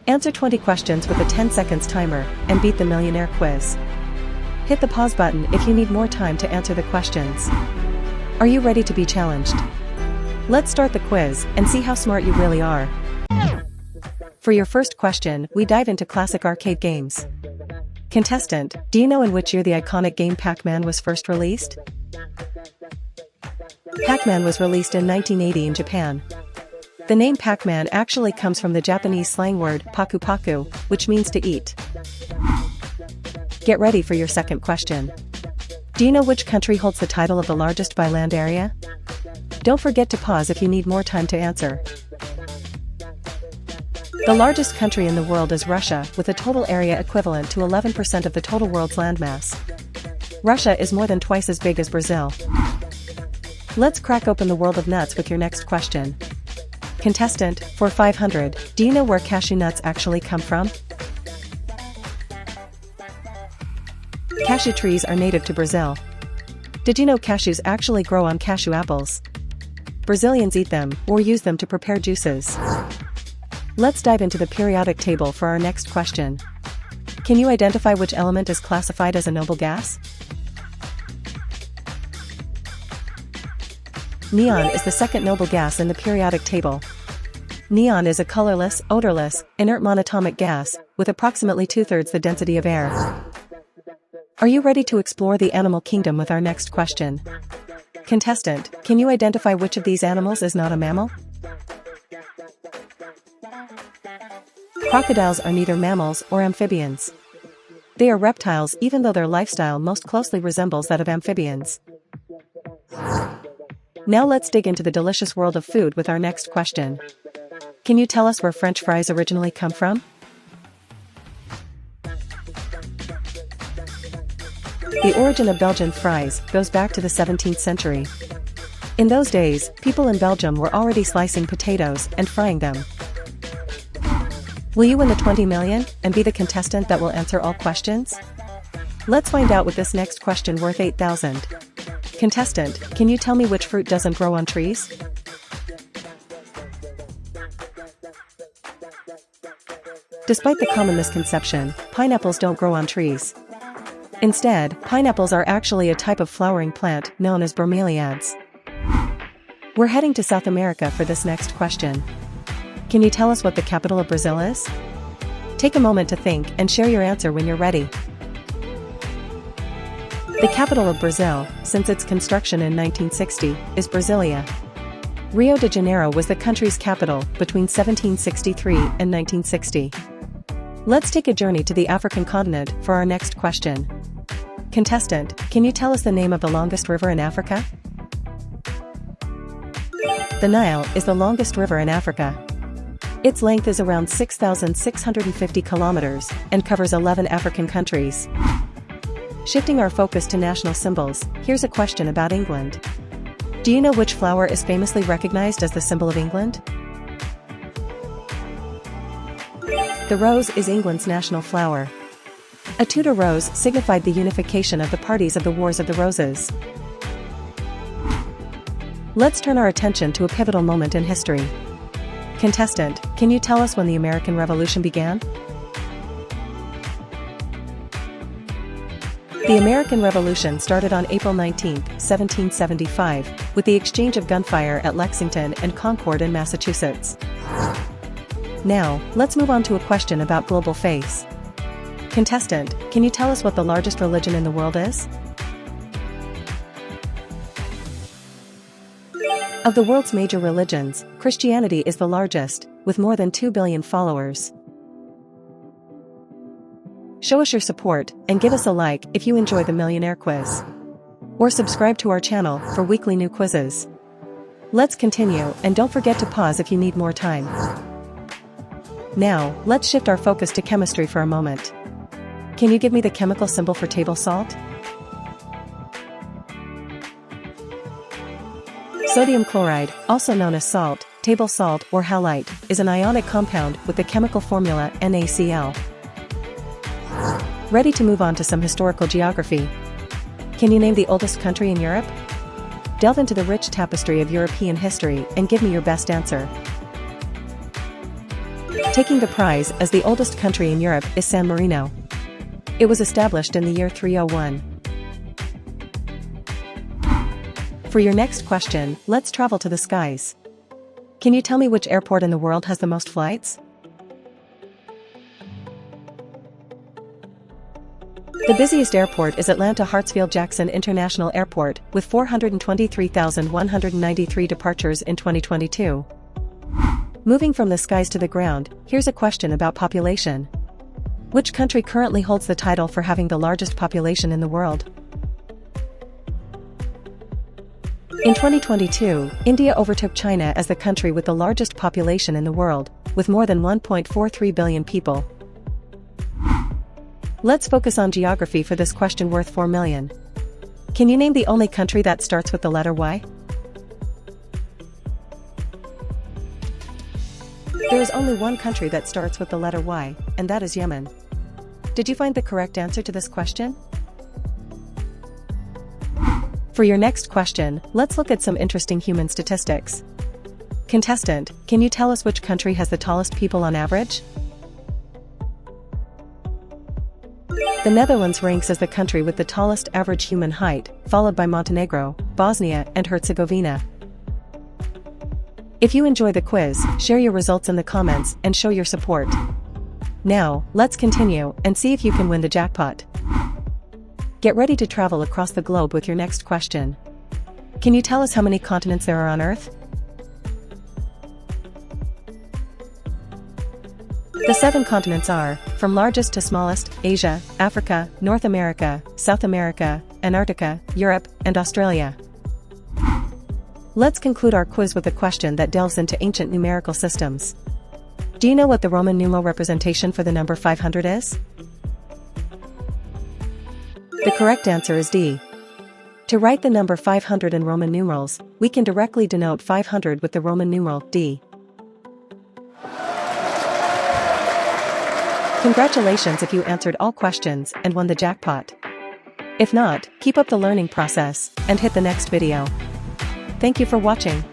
Answer 20 questions with a 10 seconds timer, and beat the Millionaire Quiz. Hit the pause button if you need more time to answer the questions. Are you ready to be challenged? Let's start the quiz and see how smart you really are. For your first question, we dive into classic arcade games. Contestant, do you know in which year the iconic game Pac-Man was first released? Pac-Man was released in 1980 in Japan. The name Pac-Man actually comes from the Japanese slang word paku-paku, which means to eat. Get ready for your second question. Do you know which country holds the title of the largest by land area? Don't forget to pause if you need more time to answer. The largest country in the world is Russia, with a total area equivalent to 11% of the total world's landmass. Russia is more than twice as big as Brazil. Let's crack open the world of nuts with your next question. Contestant, for 500, do you know where cashew nuts actually come from? Cashew trees are native to Brazil. Did you know cashews actually grow on cashew apples? Brazilians eat them, or use them to prepare juices. Let's dive into the periodic table for our next question. Can you identify which element is classified as a noble gas? Neon is the second noble gas in the periodic table. Neon is a colorless, odorless, inert monatomic gas, with approximately 2/3 the density of air. Are you ready to explore the animal kingdom with our next question? Contestant, can you identify which of these animals is not a mammal? Crocodiles are neither mammals or amphibians. They are reptiles even though their lifestyle most closely resembles that of amphibians. Now let's dig into the delicious world of food with our next question. Can you tell us where French fries originally come from? The origin of Belgian fries goes back to the 17th century. In those days, people in Belgium were already slicing potatoes and frying them. Will you win the 20 million and be the contestant that will answer all questions? Let's find out with this next question worth 8,000. Contestant, can you tell me which fruit doesn't grow on trees? Despite the common misconception, pineapples don't grow on trees. Instead, pineapples are actually a type of flowering plant known as bromeliads. We're heading to South America for this next question. Can you tell us what the capital of Brazil is? Take a moment to think and share your answer when you're ready. The capital of Brazil, since its construction in 1960, is Brasilia. Rio de Janeiro was the country's capital between 1763 and 1960. Let's take a journey to the African continent for our next question. Contestant, can you tell us the name of the longest river in Africa? The Nile is the longest river in Africa. Its length is around 6,650 kilometers and covers 11 African countries. Shifting our focus to national symbols, here's a question about England. Do you know which flower is famously recognized as the symbol of England? The rose is England's national flower. A Tudor rose signified the unification of the parties of the Wars of the Roses. Let's turn our attention to a pivotal moment in history. Contestant, can you tell us when the American Revolution began? The American Revolution started on April 19, 1775, with the exchange of gunfire at Lexington and Concord in Massachusetts. Now, let's move on to a question about global faiths. Contestant, can you tell us what the largest religion in the world is? Of the world's major religions, Christianity is the largest, with more than 2 billion followers. Show us your support, and give us a like if you enjoy the Millionaire Quiz. Or subscribe to our channel for weekly new quizzes. Let's continue, and don't forget to pause if you need more time. Now, let's shift our focus to chemistry for a moment. Can you give me the chemical symbol for table salt? Sodium chloride, also known as salt, table salt or halite, is an ionic compound with the chemical formula NaCl. Ready to move on to some historical geography? Can you name the oldest country in Europe? Delve into the rich tapestry of European history and give me your best answer. Taking the prize as the oldest country in Europe is San Marino. It was established in the year 301. For your next question, let's travel to the skies. Can you tell me which airport in the world has the most flights? The busiest airport is Atlanta Hartsfield-Jackson International Airport, with 423,193 departures in 2022. Moving from the skies to the ground, here's a question about population. Which country currently holds the title for having the largest population in the world? In 2022, India overtook China as the country with the largest population in the world, with more than 1.43 billion people. Let's focus on geography for this question worth 4 million. Can you name the only country that starts with the letter Y? There is only one country that starts with the letter Y, and that is Yemen. Did you find the correct answer to this question? For your next question, let's look at some interesting human statistics. Contestant, can you tell us which country has the tallest people on average? The Netherlands ranks as the country with the tallest average human height, followed by Montenegro, Bosnia, and Herzegovina. If you enjoy the quiz, share your results in the comments and show your support. Now, let's continue and see if you can win the jackpot. Get ready to travel across the globe with your next question. Can you tell us how many continents there are on Earth? The 7 continents are, from largest to smallest, Asia, Africa, North America, South America, Antarctica, Europe, and Australia. Let's conclude our quiz with a question that delves into ancient numerical systems. Do you know what the Roman numeral representation for the number 500 is? The correct answer is D. To write the number 500 in Roman numerals, we can directly denote 500 with the Roman numeral D. Congratulations if you answered all questions and won the jackpot. If not, keep up the learning process and hit the next video. Thank you for watching.